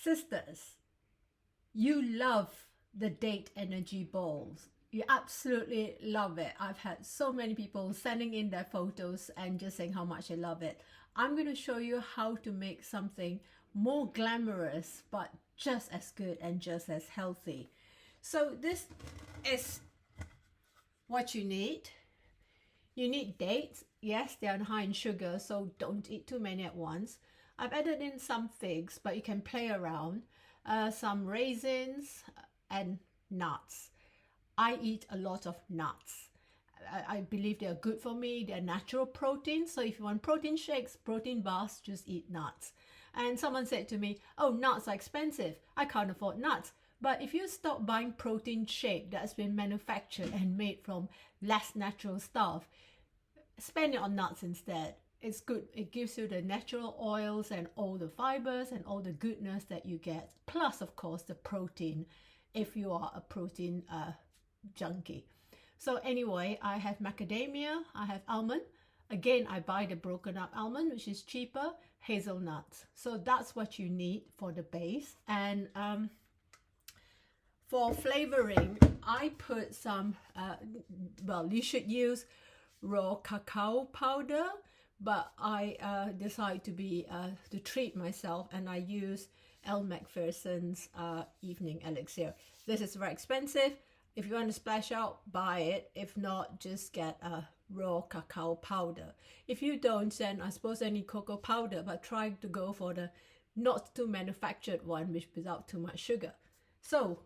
Sisters, you love the date energy balls. You absolutely love it. I've had so many people sending in their photos and just saying how much they love it. I'm going to show you how to make something more glamorous but just as good and just as healthy. So this is what you need. You need dates. Yes, they are high in sugar, so don't eat too many at once. I've added in some figs, but you can play around. Some raisins and nuts. I eat a lot of nuts. I believe they're good for me. They're natural protein. So if you want protein shakes, protein bars, just eat nuts. And someone said to me, oh, nuts are expensive. I can't afford nuts. But if you stop buying protein shake that's been manufactured and made from less natural stuff, spend it on nuts instead. It's good. It gives you the natural oils and all the fibers and all the goodness that you get. Plus, of course, the protein if you are a protein junkie. So anyway, I have macadamia, I have almond. Again, I buy the broken up almond, which is cheaper, hazelnuts. So that's what you need for the base. And for flavoring, I put some, well, you should use raw cacao powder, but I decide to treat myself, and I use Elle Macpherson's evening elixir. This is very expensive. If you want to splash out, buy it. If not, just get a raw cacao powder. If you don't, then I suppose I need cocoa powder, but try to go for the not too manufactured one, which without too much sugar. So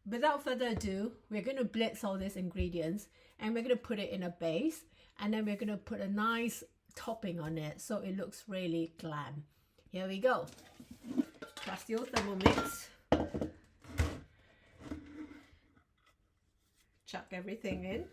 without further ado, we're going to blitz all these ingredients and we're going to put it in a base, and then we're going to put a nice topping on it so it looks really glam. Here we go. Trusty old Thermomix. Chuck everything in.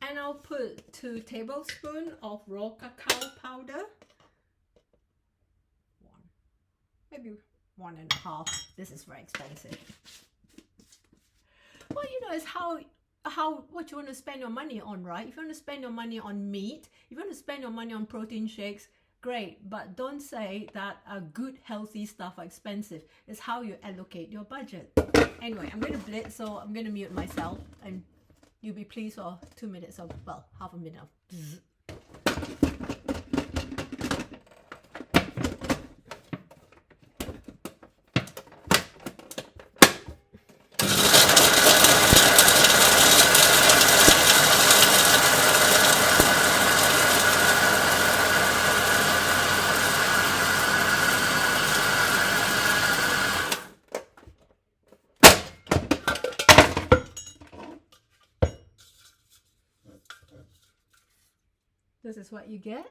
And I'll put 2 tablespoons of raw cacao powder. Maybe 1.5. This is very expensive. Well, you know, it's how what you want to spend your money on, right? If you want to spend your money on meat, if you want to spend your money on protein shakes, great. But don't say that good healthy stuff are expensive. It's how you allocate your budget. Anyway, I'm going to blitz, so I'm going to mute myself, and you'll be pleased for 2 minutes of, well, half a minute of bzz. This is what you get.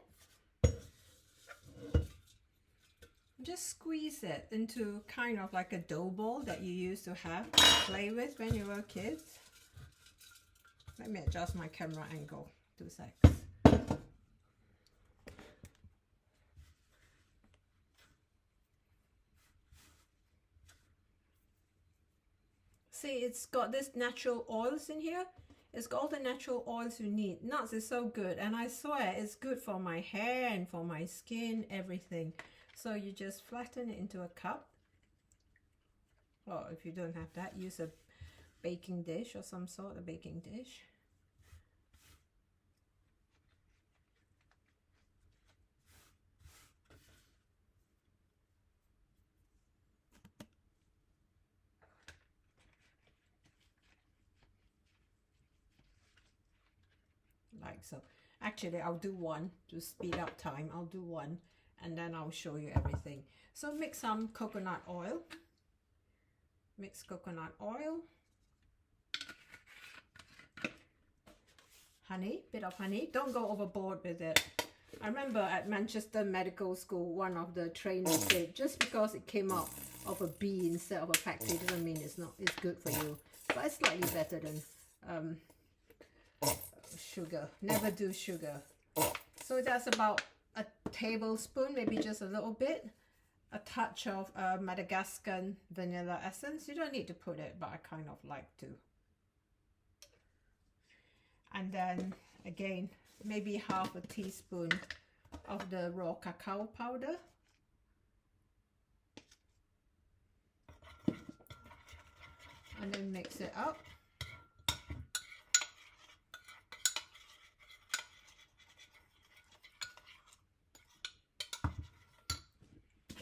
Just squeeze it into kind of like a dough ball that you used to have to play with when you were kids. Let me adjust my camera angle. 2 seconds. See, it's got this natural oils in here. It's got all the natural oils you need. Nuts is so good, and I swear it's good for my hair and for my skin, everything. So you just flatten it into a cup. Or if you don't have that, use a baking dish or some sort of baking dish. Like so. Actually, I'll do one to speed up time. I'll do one and then I'll show you everything. So mix some coconut oil. Mix coconut oil. Honey, bit of honey. Don't go overboard with it. I remember at Manchester Medical School, one of the trainers said, just because it came out of a bee instead of a factory doesn't mean it's good for you. But it's slightly better than sugar. Never do sugar. So that's about a tablespoon, maybe just a little bit, a touch of Madagascar vanilla essence. You don't need to put it, but I kind of like to. And then again, maybe half a teaspoon of the raw cacao powder. And then mix it up.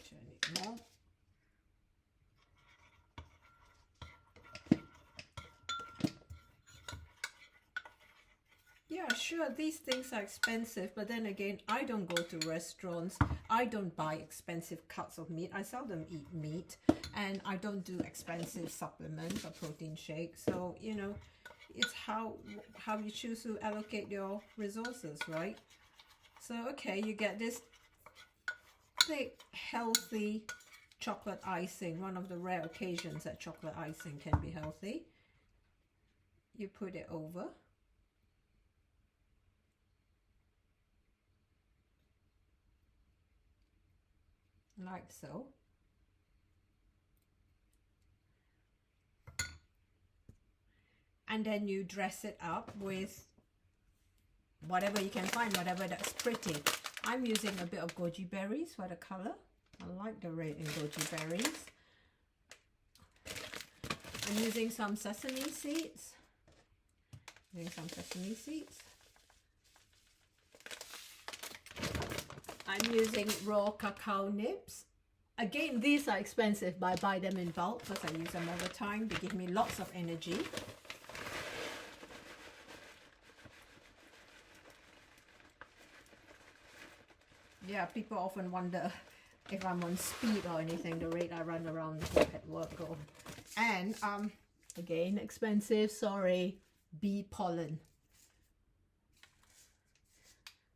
Turn it more. Yeah, sure, these things are expensive, but then again, I don't go to restaurants. I don't buy expensive cuts of meat. I seldom eat meat, and I don't do expensive supplements or protein shakes. So, you know, it's how you choose to allocate your resources, right? So, okay, you get this thick, healthy chocolate icing, one of the rare occasions that chocolate icing can be healthy. You put it over. Like so. And then you dress it up with whatever you can find, whatever that's pretty. I'm using a bit of goji berries for the color. I like the red in goji berries. I'm using some sesame seeds. I'm using raw cacao nibs. Again, these are expensive, but I buy them in bulk because I use them all the time. They give me lots of energy. Yeah, people often wonder if I'm on speed or anything, the rate I run around at work. And again, expensive, sorry, bee pollen.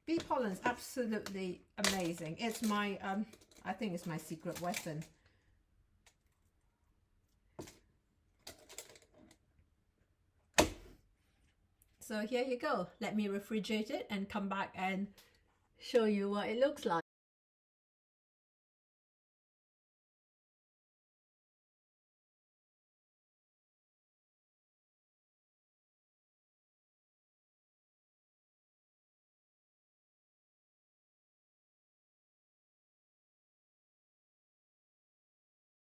Bee pollen is absolutely amazing. It's my, I think it's my secret weapon. So here you go. Let me refrigerate it and come back and show you what it looks like.